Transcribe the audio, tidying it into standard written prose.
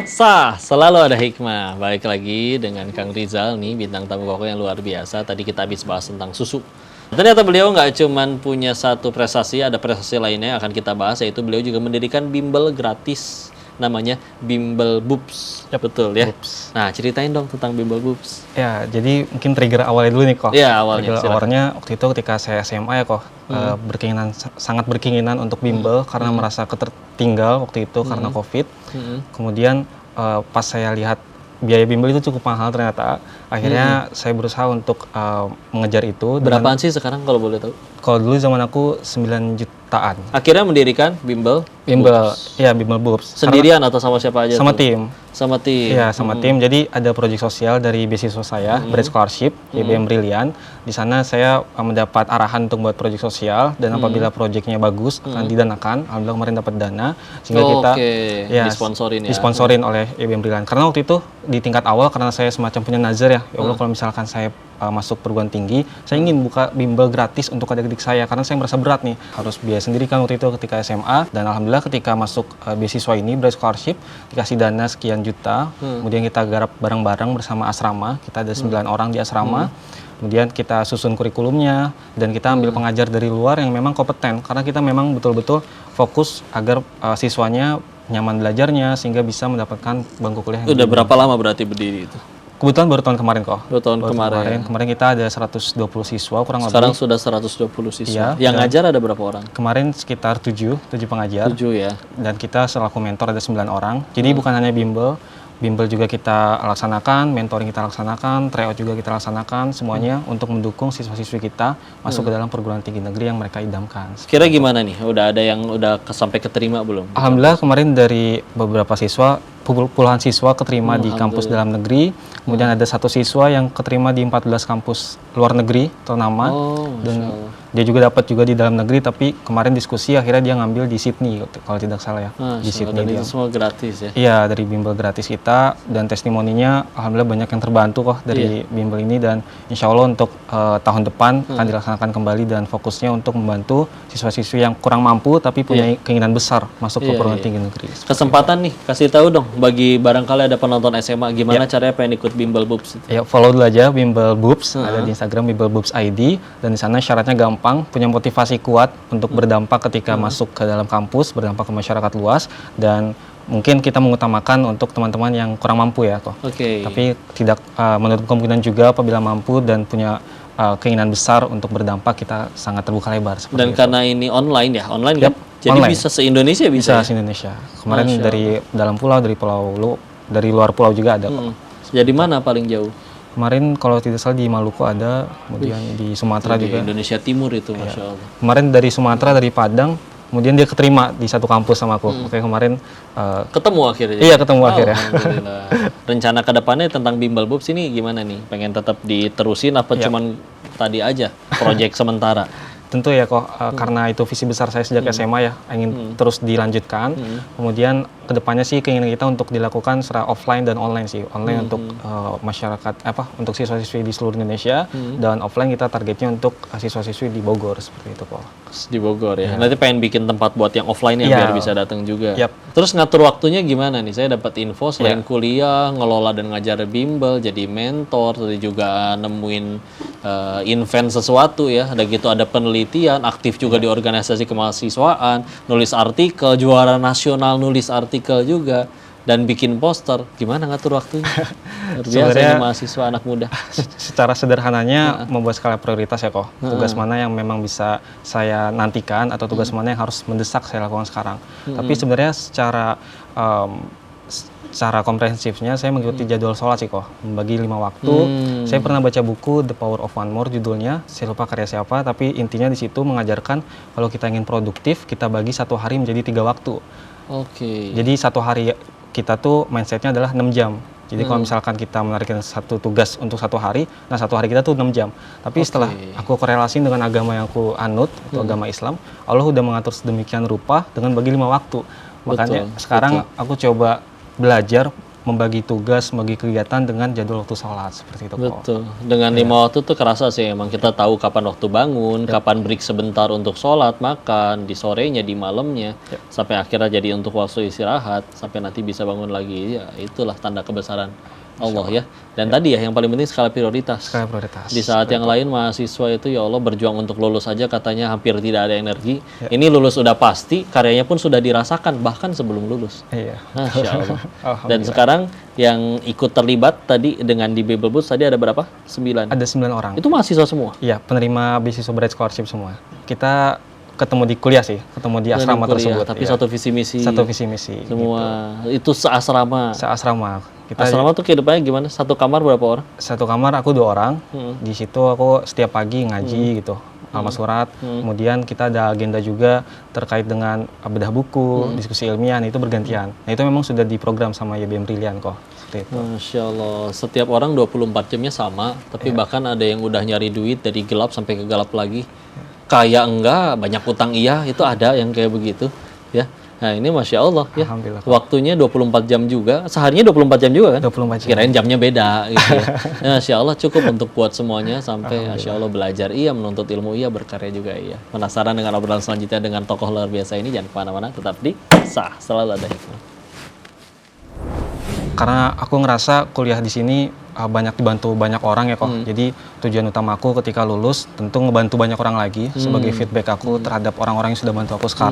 Selalu ada hikmah. Baik lagi dengan Kang Rizal nih, bintang tamu koko yang luar biasa. Tadi kita habis bahas tentang susu. Ternyata beliau nggak cuman punya satu prestasi, ada prestasi lainnya yang akan kita bahas, yaitu beliau juga mendirikan bimbel gratis. Namanya Bimbel Boobs. Ya, betul ya. Boobs. Nah, ceritain dong tentang Bimbel Boobs. Ya, jadi mungkin trigger awalnya dulu nih kok. Iya, awalnya. Awalnya waktu itu ketika saya SMA ya kok, sangat berkeinginan untuk bimbel karena merasa tertinggal waktu itu karena COVID. Kemudian pas saya lihat biaya bimbel itu cukup mahal ternyata, akhirnya saya berusaha untuk mengejar itu. Berapaan sih sekarang kalau boleh tahu? Kalau dulu zaman aku 9 jutaan. Akhirnya mendirikan Bimbel Boobs. Ya, Bimbel Boobs. Sendirian atau sama siapa aja? Sama tuh? tim. Sama tim. Iya, sama tim. Jadi ada proyek sosial dari beasiswa saya, Bright Scholarship, IBM Brilliant. Di sana saya mendapat arahan untuk buat proyek sosial, dan apabila proyeknya bagus akan didanakan. Alhamdulillah kemarin dapat dana sehingga kita disponsorin oleh IBM Brilliant. Karena waktu itu di tingkat awal, karena saya semacam punya nazar ya Allah, kalau misalkan saya masuk perguruan tinggi, saya ingin buka bimbel gratis untuk adik-adik saya karena saya merasa berat nih, harus biaya sendiri kan waktu itu ketika SMA. Dan alhamdulillah ketika masuk beasiswa ini Bright Scholarship dikasih dana sekian juta, kemudian kita garap bareng-bareng bersama asrama, kita ada 9 orang di asrama. Kemudian kita susun kurikulumnya dan kita ambil pengajar dari luar yang memang kompeten, karena kita memang betul-betul fokus agar siswanya nyaman belajarnya sehingga bisa mendapatkan bangku kuliah. Udah berapa lama berarti berdiri itu? Kebetulan baru tahun kemarin kok. Kemarin. Kemarin kita ada 120 siswa kurang lebih. Sekarang sudah 120 siswa. Yang ngajar ada berapa orang? Kemarin sekitar 7 pengajar. 7 ya. Dan kita selaku mentor ada 9 orang. Jadi bukan hanya bimbel juga kita laksanakan, mentoring kita laksanakan, tryout juga kita laksanakan, semuanya untuk mendukung siswa-siswi kita masuk ke dalam perguruan tinggi negeri yang mereka idamkan. Kira gimana nih? Udah ada yang sampai keterima belum? Alhamdulillah kemarin dari beberapa siswa, puluhan siswa keterima di kampus dalam negeri, kemudian ada 1 siswa yang keterima di 14 kampus luar negeri ternama, dan dia juga dapat juga di dalam negeri, tapi kemarin diskusi akhirnya dia ngambil di Sydney kalau tidak salah ya. Di Sydney. Dan itu semua gratis ya? Iya, dari bimbel gratis kita, dan testimoninya alhamdulillah banyak yang terbantu kok dari bimbel ini, dan insya Allah untuk tahun depan akan dilaksanakan kembali, dan fokusnya untuk membantu siswa-siswi yang kurang mampu tapi punya keinginan besar masuk ke perguruan tinggi negeri. Kesempatan nih, kasih tahu dong bagi barangkali ada penonton SMA, gimana caranya pengen ikut Bimbel Boobs? Ya, follow dulu aja Bimbel Boobs, ada di Instagram Bimbel Boobs ID, dan di sana syaratnya gampang, punya motivasi kuat untuk berdampak ketika masuk ke dalam kampus, berdampak ke masyarakat luas, dan mungkin kita mengutamakan untuk teman-teman yang kurang mampu ya kok. Tapi tidak menutup kemungkinan juga apabila mampu dan punya keinginan besar untuk berdampak, kita sangat terbuka lebar. Dan karena ini online ya, kan? Jadi online. Bisa se-Indonesia bisa? Bisa se-Indonesia. Kemarin dari dalam pulau, dari luar pulau juga ada kok. Jadi mana paling jauh? Kemarin kalau tidak salah di Maluku ada, kemudian di Sumatera juga. Di Indonesia Timur itu, Masya Allah. Kemarin dari Sumatera, dari Padang, kemudian dia keterima di satu kampus sama aku. Oke, kemarin ketemu akhirnya? Iya, ketemu akhirnya. Alhamdulillah. Rencana ke depannya tentang Bimbel Boobs ini gimana nih? Pengen tetap diterusin apa cuman tadi aja, proyek sementara? Tentu ya kok, karena itu visi besar saya sejak SMA ya, ingin terus dilanjutkan. Kemudian kedepannya sih keinginan kita untuk dilakukan secara offline dan online sih. Online untuk masyarakat, untuk siswa-siswi di seluruh Indonesia, dan offline kita targetnya untuk siswa-siswi di Bogor, seperti itu kok. Di Bogor ya. Nanti pengen bikin tempat buat yang offline ya, biar bisa datang juga. Terus ngatur waktunya gimana nih? Saya dapat info selain kuliah, ngelola dan ngajar bimbel, jadi mentor, tadi juga nemuin invent sesuatu ya. Ada gitu, ada penelitian, aktif juga di organisasi kemahasiswaan, nulis artikel, juara nasional nulis artikel juga, dan bikin poster. Gimana ngatur waktunya? Biasa ini mahasiswa anak muda. Secara sederhananya membuat skala prioritas ya kok. Tugas mana yang memang bisa saya nantikan, atau tugas mana yang harus mendesak saya lakukan sekarang. Tapi sebenarnya secara komprehensifnya saya mengikuti jadwal sholat sih kok, membagi 5 waktu. Saya pernah baca buku The Power of One More judulnya, saya lupa karya siapa, tapi intinya di situ mengajarkan kalau kita ingin produktif, kita bagi satu hari menjadi 3 waktu. Jadi satu hari kita tuh mindsetnya adalah 6 jam. Jadi kalau misalkan kita menarikkan satu tugas untuk satu hari, nah satu hari kita tuh 6 jam. Tapi setelah aku korelasiin dengan agama yang aku anut, atau agama Islam, Allah udah mengatur sedemikian rupa dengan bagi 5 waktu. Makanya sekarang aku coba belajar membagi tugas, membagi kegiatan dengan jadwal waktu sholat seperti itu kok. Betul. Dengan 5 waktu tuh kerasa sih emang kita tahu kapan waktu bangun, kapan break sebentar untuk sholat, makan, di sorenya, di malamnya, sampai akhirnya jadi untuk waktu istirahat, sampai nanti bisa bangun lagi. Ya itulah tanda kebesaran Allah ya. Dan tadi ya yang paling penting skala prioritas. Skala prioritas. Di saat yang lain mahasiswa itu ya Allah berjuang untuk lulus aja katanya hampir tidak ada energi. Ini lulus udah pasti, karyanya pun sudah dirasakan bahkan sebelum lulus. Iya. Masya Allah. Dan sekarang yang ikut terlibat tadi dengan di Bible Boots tadi ada berapa? 9. Ada 9 orang. Itu mahasiswa semua? Iya, penerima beasiswa Bright Scholarship semua. Kita ketemu di kuliah sih, ketemu di asrama tersebut. Tapi satu visi misi. Satu visi misi. Semua itu seasrama. Seasrama. Asrama tuh kehidupannya gimana? Satu kamar berapa orang? Satu kamar aku 2 orang. Di situ aku setiap pagi ngaji gitu, halaman surat. Kemudian kita ada agenda juga terkait dengan bedah buku, diskusi ilmiah. Itu bergantian. Nah itu memang sudah diprogram sama YBM Brilliant kok. Seperti itu. Masya Allah. Setiap orang 24 jamnya sama, tapi bahkan ada yang udah nyari duit dari gelap sampai ke gelap lagi. Kaya enggak, banyak utang iya, itu ada yang kayak begitu ya. Nah ini Masya Allah ya, waktunya 24 jam juga, seharinya 24 jam juga kan? 24 jam. Kirain jamnya beda gitu ya. Masya Allah cukup untuk buat semuanya sampai Masya Allah belajar iya, menuntut ilmu iya, berkarya juga iya. Penasaran dengan obrolan selanjutnya dengan tokoh luar biasa ini, jangan kemana-mana, tetap di Sah, selalu ada hikmah. Karena aku ngerasa kuliah di sini banyak dibantu banyak orang ya kok. Jadi tujuan utama aku ketika lulus tentu ngebantu banyak orang lagi sebagai feedback aku terhadap orang-orang yang sudah bantu aku sekarang.